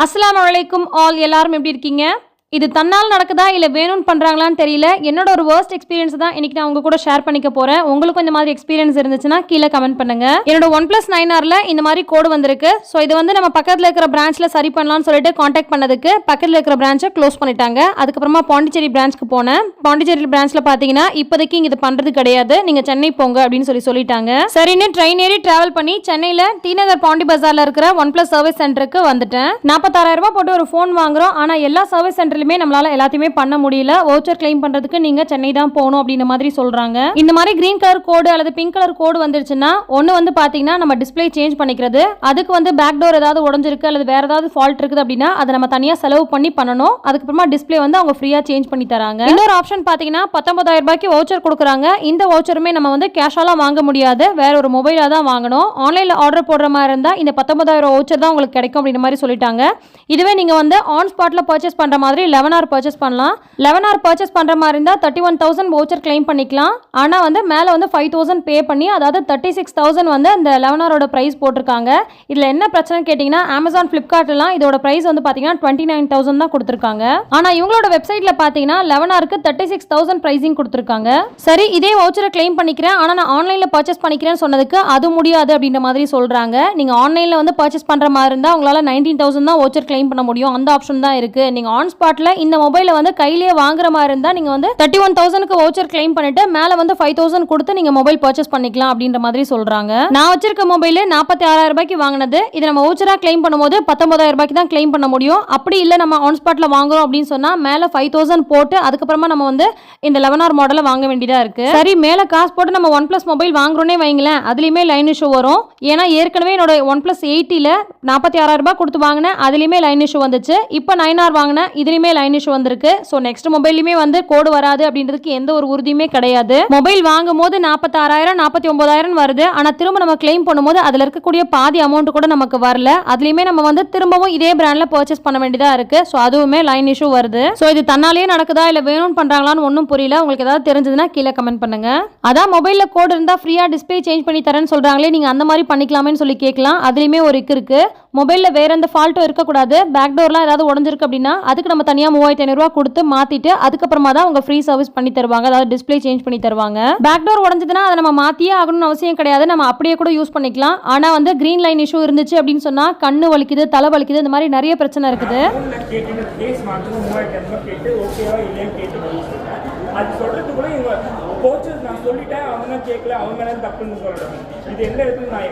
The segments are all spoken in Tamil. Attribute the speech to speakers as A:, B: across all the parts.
A: அஸ்ஸலாமு அலைக்கும் ஆல். எல்லாரும் எப்படி இருக்கீங்க? இது தன்னால் நடக்குதா இல்லை வேணும்னு பண்ணுறாங்களான்னு தெரியல. என்னோட ஒரு வேர்ஸ்ட் எக்ஸ்பீரியன்ஸ் தான் இன்னைக்கு நான் உங்க கூட ஷேர் பண்ணிக்க போகிறேன். உங்களுக்கும் இந்த மாதிரி எக்ஸ்பீரியன்ஸ் இருந்துச்சுன்னா கீழே கமெண்ட் பண்ணுங்க. என்னோட OnePlus 9R இந்த மாதிரி கோடு வந்திருக்கு. ஸோ இது வந்து நம்ம பக்கத்தில் இருக்கிற பிரான்ச்சில் சரி பண்ணலாம்னு சொல்லிட்டு காண்டாக்ட் பண்ணதுக்கு பக்கத்தில் இருக்கிற பிரான்ச்சை க்ளோஸ் பண்ணிட்டாங்க. அதுக்கப்புறமா பாண்டிச்சேரி பிரான்ச்சுக்கு போனேன். பாண்டிச்சேரி பிரான்ச்சில் பார்த்தீங்கன்னா இப்போதைக்கு இங்கே இது பண்ணுறது கிடையாது, நீங்கள் சென்னை போங்க அப்படின்னு சொல்லிட்டாங்க. சரின்னு ட்ரெயின் ஏறி டிராவல் பண்ணி சென்னையில் டிநகர் பாண்டி பஜாரில் இருக்கிற OnePlus சர்வீஸ் சென்டருக்கு வந்துட்டேன். 46,000 ரூபாய் போட்டு ஒரு ஃபோன் வாங்குறோம். ஆனால் எல்லா சர்வீஸ் சென்டர் நம்மளால எல்லாத்தையுமே பண்ண முடியல. வவுச்சர் கிளைம் பண்றதுக்கு நீங்க சென்னை தான் போகணும் அப்படின்ற மாதிரி சொல்றாங்க. இந்த மாதிரி கிரீன் கலர் கோடு அல்லது பிங்க் கலர் கோடு வந்துருச்சுன்னா ஒன்னு வந்து பாத்தீங்கன்னா நம்ம டிஸ்ப்ளே சேஞ்ச் பண்ணிக்கிறது, அதுக்கு வந்து பேக் டோர் ஏதாவது உடைஞ்சிருக்கு அல்லது வேற ஏதாவது ஃபால்ட் இருக்குது அப்படின்னா அதை நம்ம தனியா செலவு பண்ணி பண்ணணும். அதுக்கப்புறமா டிஸ்ப்ளே வந்து அவங்க ஃப்ரீயா சேஞ்ச் பண்ணி தராங்க. இன்னொரு ஆப்ஷன் பாத்தீங்கன்னா 19,000 ரூபாய்க்கு வவுச்சர் கொடுக்குறாங்க. இந்த வவுச்சருமே நம்ம வந்து கேஷாலாம் வாங்க முடியாது, வேற ஒரு மொபைலா தான் வாங்கணும். ஆன்லைன்ல ஆர்டர் போடுற மாதிரி இருந்தா இந்த 19,000 வவுச்சர் தான் உங்களுக்கு கிடைக்கும் அப்படின்ற மாதிரி சொல்லிட்டாங்க. இதுவே நீங்க வந்து ஆன் ஸ்பாட்ல பர்ச்சேஸ் பண்ற மாதிரி 11R பர்ச்சேஸ் பண்ணலாம். 11R பர்ச்சேஸ் பண்ற மாதிரி இருந்தா 31,000 வவுச்சர் கிளைம் பண்ணிக்கலாம். ஆனா வந்து மேல வந்து 5,000 பே பண்ணி, அதாவது 36,000 வந்து அந்த 11R பிரைஸ் போட்டிருக்காங்க. இதுல என்ன பிரச்சனை கேட்டீங்கன்னா Amazon, Flipkart எல்லாம் இதோட பிரைஸ் வந்து பாத்தீங்கன்னா 29,000 தான் கொடுத்திருக்காங்க. ஆனா இவங்களோட வெப்சைட்ல பாத்தீங்கன்னா 11Rக்கு 36,000 பிரைசிங் கொடுத்திருக்காங்க. சரி, இதே வவுச்சரை கிளைம் பண்ணிக்கிறேன், ஆனா நான் ஆன்லைன்ல பர்ச்சேஸ் பண்ணிக்கிறேன்னு சொன்னதுக்கு அது முடியாது அப்படின்ற மாதிரி சொல்றாங்க. நீங்க ஆன்லைன்ல வந்து பர்ச்சேஸ் பண்ற மாதிரி இருந்தா உங்களால 19,000 தான் வவுச்சர் கிளைம் பண்ண முடியும். அந்த ஆப்ஷன் தான் இருக்கு. நீங்க ஆன் ஸ்பாட்ல இந்த மொபைலை வந்து கையிலேயே வாங்குற மாதிரி இருந்தா நீங்க வந்து 31,000க்கு வவுச்சர் கிளைம் பண்ணிட்டு மேல வந்து 5,000 கொடுத்து நீங்க மொபைல் பர்ச்சேஸ் பண்ணிக்கலாம் அப்படின்ற மாதிரி சொல்றாங்க. நான் வச்சிருக்க மொபைல் 46,000 ரூபாய்க்கு வாங்கினது. இது நம்ம வவுச்சரா கிளைம் பண்ணும்போது 19,000 ரூபாய்க்கு தான் கிளைம் பண்ண முடியும். அப்படி இல்ல நம்ம ஆன் ஸ்பாட்ல வாங்குறோம் அப்படின்னு சொன்னா மேல 5,000 போட்டு அதுக்கப்புறமா நம்ம வந்து இந்த 11R மாடலை வாங்க வேண்டியதா இருக்கு. சரி, மேல காசு போட்டு நம்ம OnePlus மொபைல் வாங்குறோனே வைங்களேன், அதுலயுமே லைன் இஷ்யூ வரும். ஏன்னா ஏற்கனவே என்னோட OnePlus 80ல 46,000 ரூபாய் கொடுத்து வாங்கினேன், அதுலயுமே லைன் இஷ்யூ வந்துச்சு. இப்போ 9R வாங்கினேன், இதுலயுமே லைன் இஷ்யூ வந்திருக்கு. சோ நெக்ஸ்ட் மொபைலுமே வந்து கோடு வராது அப்படின்றதுக்கு எந்த ஒரு உறுதியுமே கிடையாது. மொபைல் வாங்கும் போது 46,000 49,000 வருது. ஆனா திரும்ப நம்ம கிளைம் பண்ணும்போது அதுல இருக்கக்கூடிய பாதி அமௌண்ட் கூட நமக்கு வரல. அதுலயுமே நம்ம வந்து திரும்பவும் இதே பிராண்ட்ல பர்ச்சேஸ் பண்ண வேண்டியதா இருக்கு. சோ அதுவுமே லைன் இஷ்யூ வருது. சோ இது தன்னாலே நடக்குதா இல்ல வேணும்னு பண்றாங்களான்னு ஒன்னும் புரியல. உங்களுக்கு ஏதாவது தெரிஞ்சதுன்னா கீழே கமெண்ட் பண்ணுங்க. அதான் மொபைல்ல கோடு இருந்தா ஃப்ரீயா டிஸ்ப்ளே சேஞ்ச் பண்ணி தரேன்னு சொல்றாங்களே, நீங்க அந்த மாதிரி பண்ணிக்கலாமேன்னு சொல்லி கேட்கலாம். அதுலயுமே ஒரு இருக்கு. மொபைல்ல வேற எந்த ஃபால்ட்டும் இருக்கக்கூடாது. பேக் டோர்லாம் ஏதாவது உடஞ்சிருக்கு அப்படின்னா அதுக்கு நம்ம தனியா 3,500 ரூபாய் கொடுத்து மாத்திட்டு அதுக்கப்புறமா தான் அவங்க ஃப்ரீ சர்வீஸ் பண்ணி தருவாங்க, அதாவது டிஸ்ப்ளே சேஞ்ச் பண்ணி தருவாங்க. பேக் டோர் உடஞ்சதுன்னா அதை நம்ம மாத்தியே ஆகணும்னு அவசியம் கிடையாது, நம்ம அப்படியே கூட யூஸ் பண்ணிக்கலாம். ஆனா வந்து கிரீன் லைன் இஷ்யூ இருந்துச்சு அப்படின்னு சொன்னா கண்ணு வலிக்குது, தலை வலிக்குது, இந்த மாதிரி நிறைய பிரச்சனை இருக்குது.
B: அது சொல்றதுக்குள்ள இவங்க கோச்சஸ் நான் சொல்லிட்டேன், அவங்க கேட்கல, அவங்க மேல தப்புன்னு சொல்றாங்க. இது எந்த இடத்துல நான்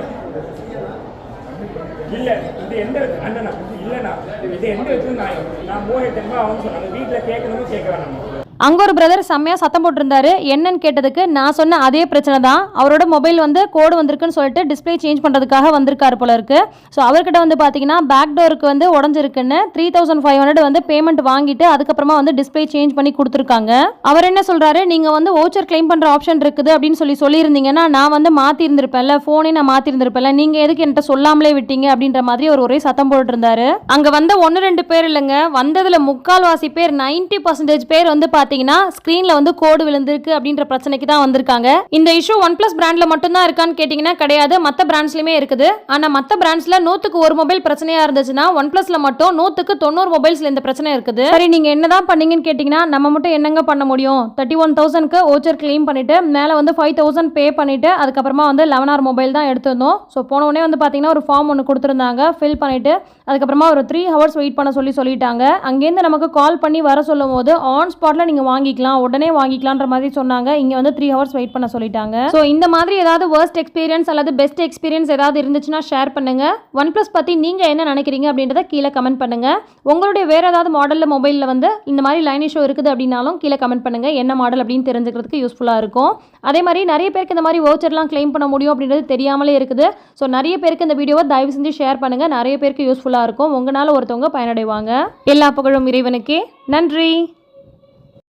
B: இல்ல, இது எந்த அண்ணனா இல்லைண்ணா, இது எந்த இடத்துல நான் 3,000 ரூபாய் அவங்க சொன்னாங்க. வீட்டில் கேட்கணும்னு கேட்க வேணாம்.
A: அங்கே ஒரு பிரதர் செம்மையாக சத்தம் போட்டிருந்தாரு. என்னன்னு கேட்டதுக்கு நான் சொன்ன அதே பிரச்சனை தான். அவரோட மொபைல் வந்து கோடு வந்திருக்குன்னு சொல்லிட்டு டிஸ்பிளே சேஞ்ச் பண்ணுறதுக்காக வந்திருக்காரு போல இருக்கு. ஸோ அவர்கிட்ட வந்து பார்த்தீங்கன்னா பேக் டோருக்கு வந்து உடஞ்சிருக்குன்னு 3,500 வந்து பேமெண்ட் வாங்கிட்டு அதுக்கப்புறமா வந்து டிஸ்பிளே சேஞ்ச் பண்ணி கொடுத்துருக்காங்க. அவர் என்ன சொல்றாரு, நீங்கள் வந்து வவுச்சர் கிளைம் பண்ணுற ஆப்ஷன் இருக்குது அப்படின்னு சொல்லியிருந்தீங்கன்னா நான் வந்து மாற்றிருந்திருப்பேன்ல, ஃபோனே நான் மாற்றிருந்திருப்பேன்ல, நீங்கள் எதுக்கு என்கிட்ட சொல்லாமலே விட்டீங்க அப்படின்ற மாதிரி அவர் ஒரே சத்தம் போட்டு இருந்தாரு. அங்கே வந்த 1-2 பேர் இல்லைங்க, வந்ததில் 3/4 பேர் 90% பேர் வந்து ஸ்கிரீன்ல வந்து கோடு விழுந்திருக்கு அப்படின்ற பிரச்சனைக்கு தான் வந்திருக்காங்க. இந்த இஷ்யூ OnePlus பிராண்ட்ல மட்டும் தான் இருக்கான்னு கேட்டீங்கன்னா கிடையாது, மற்ற பிராண்ட்ஸ்லயுமே இருக்குது. ஆனா மற்ற பிராண்ட்ஸ்ல 100க்கு 1 மொபைல் பிரச்சனையா இருந்துச்சுன்னா OnePlusல மட்டும் 100க்கு 90 மொபைல்ஸ்ல இந்த பிரச்சனை இருக்குது. சரி, நீங்க என்னதான் பண்ணீங்கன்னு கேட்டீங்கன்னா நம்ம மட்டும் என்னங்க பண்ண முடியும், 31,000க்கு வவுச்சர் கிளைம் பண்ணிட்டு மேல வந்து 5,000 பே பண்ணிட்டு அதுக்கப்புறமா வந்து 11R மொபைல் தான் எடுத்திருந்தோம். ஸோ போன உடனே வந்து பாத்தீங்கன்னா ஒரு ஃபார்ம் ஒன்று கொடுத்துருந்தாங்க, ஃபில் பண்ணிட்டு அதுக்கப்புறமா ஒரு 3 hours வெயிட் பண்ண சொல்லிட்டாங்க. அங்கேருந்து நமக்கு கால் பண்ணி வர சொல்லும் போது ஆன் ஸ்பாட்ல நீங்க வாங்கிக்கலாம், உடனே வாங்கிக்கலாம்ன்ற மாதிரி சொன்னாங்க. இங்க வந்து 3 hours வெயிட் பண்ண சொல்லிட்டாங்க. சோ இந்த மாதிரி ஏதாவது worst எக்ஸ்பீரியன்ஸ் அல்லது பெஸ்ட் எக்ஸ்பீரியன்ஸ் ஏதாவது இருந்துச்சுன்னா ஷேர் பண்ணுங்க. OnePlus பத்தி நீங்க என்ன நினைக்கிறீங்க அப்படின்றத கீழே கமெண்ட் பண்ணுங்க. உங்களுடைய வேற ஏதாவது மாடல்ல மொபைல்ல வந்து இந்த மாதிரி லைன் இஷ்யூ இருக்குது அப்படின்னாலும் கீழே கமெண்ட் பண்ணுங்க. என்ன மாடல் அப்படின்னு தெரிஞ்சுக்கிறதுக்கு யூஸ்ஃபுல்லா இருக்கும். அதே மாதிரி நிறைய பேருக்கு இந்த மாதிரி வவுச்சர்லாம் கிளைம் பண்ண முடியும் அப்படின்றது தெரியாமலே இருக்குது. ஸோ நிறைய பேருக்கு இந்த வீடியோவை தயவு செஞ்சு ஷேர் பண்ணுங்க, நிறைய பேருக்கு யூஸ்ஃபுல்லா இருக்கும். உங்களால ஒருத்தவங்க பயனடைவாங்க. எல்லா புகழும் இறைவனுக்கே. நன்றி.